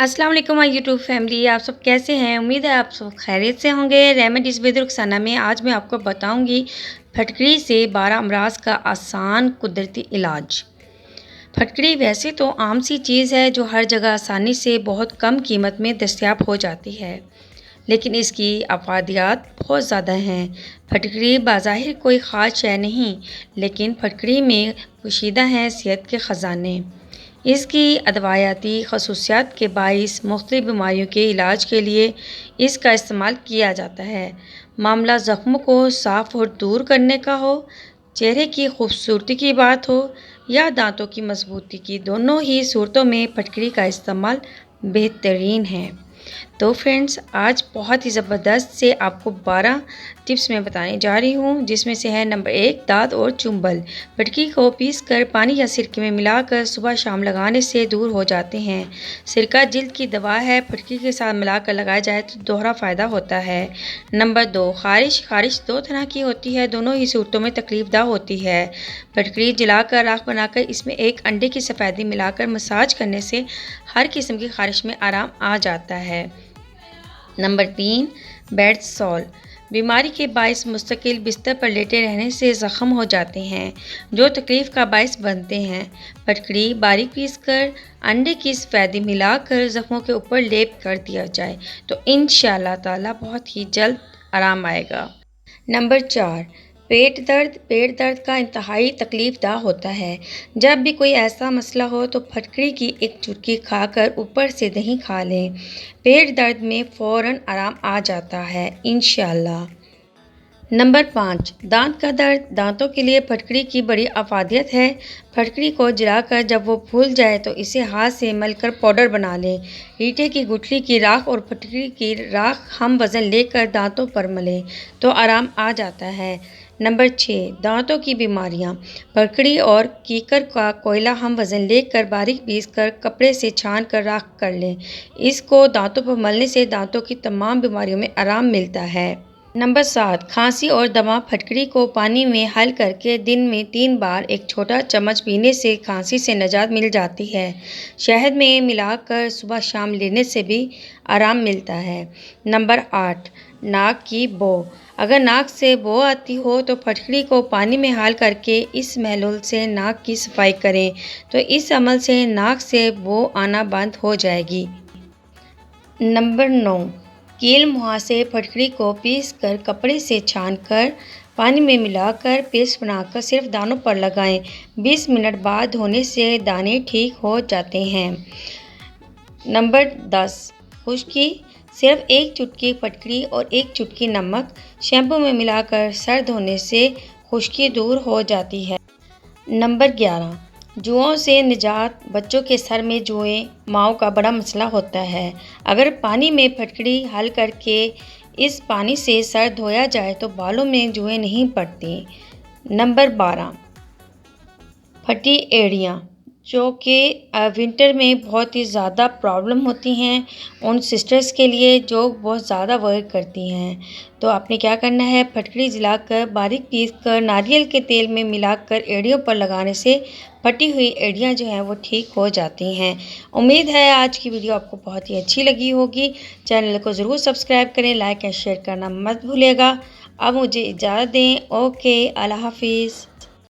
अस्सलाम वालेकुम my YouTube family. आप सब कैसे हैं? उम्मीद है आप सब खैरियत से होंगे। रेमेडीज़ विद रुखसाना में आज मैं आपको बताऊंगी फटकड़ी से 12 अमराज का आसान कुदरती इलाज। फटकड़ी वैसे तो आम सी चीज़ है जो हर जगह आसानी से बहुत कम कीमत में दस्तयाब हो जाती है, लेकिन इसकी अफादियात बहुत ज़्यादा हैं। फटकड़ी बाज़ाहिर कोई ख़ास शय नहीं, लेकिन फटकड़ी में पोशीदा हैं सेहत के ख़जाने। इसकी अदवायाती खसूसियात के बाइस मुख्तलिफ बीमारियों के इलाज के लिए इसका इस्तेमाल किया जाता है। मामला ज़ख्मों को साफ़ और दूर करने का हो, चेहरे की खूबसूरती की बात हो या दांतों की मजबूती की, दोनों ही सूरतों में फटकड़ी का इस्तेमाल बेहतरीन है। तो फ्रेंड्स, आज बहुत ही ज़बरदस्त से आपको 12 टिप्स मैं बताने जा रही हूँ, जिसमें से है नंबर 1 दाद और चुंबल। फटकड़ी को पीसकर पानी या सिरके में मिलाकर सुबह शाम लगाने से दूर हो जाते हैं। सिरका जिल्द की दवा है, फटकड़ी के साथ मिलाकर लगाया जाए तो दोहरा फ़ायदा होता है। नंबर 2 खारिश। खारिश दो तरह की होती है, दोनों ही सूरतों में तकलीफदा होती है। फटकड़ी जलाकर राख बनाकर इसमें एक अंडे की सफ़ेदी मिलाकर मसाज करने से हर किस्म की खारिश में आराम आ जाता है। नंबर 3 बेड सॉल। बीमारी के बायस मुस्तकिल बिस्तर पर लेटे रहने से ज़ख्म हो जाते हैं जो तकलीफ़ का बायस बनते हैं। फटकड़ी बारीक पीसकर अंडे की सफ़ेदी मिलाकर ज़ख्मों के ऊपर लेप कर दिया जाए तो इंशाअल्लाह ताला बहुत ही जल्द आराम आएगा। नंबर 4 पेट दर्द। पेट दर्द का इंतहाई तकलीफ़दा होता है। जब भी कोई ऐसा मसला हो तो फटकड़ी की एक चुटकी खाकर ऊपर से दही खा लें, पेट दर्द में फ़ौरन आराम आ जाता है इंशाअल्लाह। नंबर 5 दांत का दर्द। दांतों के लिए फटकड़ी की बड़ी अफादियत है। फटकड़ी को जलाकर जब वो फूल जाए तो इसे हाथ से मलकर पाउडर बना लें। ईंटे की गुठली की राख और फटकड़ी की राख हम वज़न लेकर दांतों पर मलें तो आराम आ जाता है। नंबर 6 दांतों की बीमारियां। फटकड़ी और कीकर का कोयला हम वज़न लेकर बारीक पीसकर कपड़े से छान कर राख कर लें। इसको दांतों पर मलने से दांतों की तमाम बीमारियों में आराम मिलता है। नंबर 7 खांसी और दमा। फटकड़ी को पानी में हल करके दिन में 3 बार एक छोटा चम्मच पीने से खांसी से निजात मिल जाती है। शहद में मिलाकर सुबह शाम लेने से भी आराम मिलता है। नंबर 8 नाक की बो। अगर नाक से बो आती हो तो फटकड़ी को पानी में हाल करके इस महलूल से नाक की सफाई करें तो इस अमल से नाक से बो आना बंद हो जाएगी। नंबर 9 कील मुहासे। फटकड़ी को पीसकर कपड़े से छानकर पानी में मिलाकर पेस्ट बनाकर सिर्फ दानों पर लगाएं। 20 मिनट बाद धोने से दाने ठीक हो जाते हैं। नंबर 10 खुश्की। सिर्फ एक चुटकी फटकड़ी और एक चुटकी नमक शैम्पू में मिलाकर सर धोने से खुश्की दूर हो जाती है। नंबर 11 जुओं से निजात। बच्चों के सर में जुएं माओं का बड़ा मसला होता है। अगर पानी में फटकड़ी हल करके इस पानी से सर धोया जाए तो बालों में जुएं नहीं पड़ती। नंबर 12 फटी एड़ियाँ, जो कि विंटर में बहुत ही ज़्यादा प्रॉब्लम होती हैं उन सिस्टर्स के लिए जो बहुत ज़्यादा वर्क करती हैं। तो आपने क्या करना है, फटकड़ी जलाकर बारीक पीस कर नारियल के तेल में मिलाकर एड़ियों पर लगाने से फटी हुई एड़ियाँ जो हैं वो ठीक हो जाती हैं। उम्मीद है आज की वीडियो आपको बहुत ही अच्छी लगी होगी। चैनल को ज़रूर सब्सक्राइब करें, लाइक एंड शेयर करना मत भूलिएगा। अब मुझे इजाज़त दें। ओके, अल्लाह हाफिज़।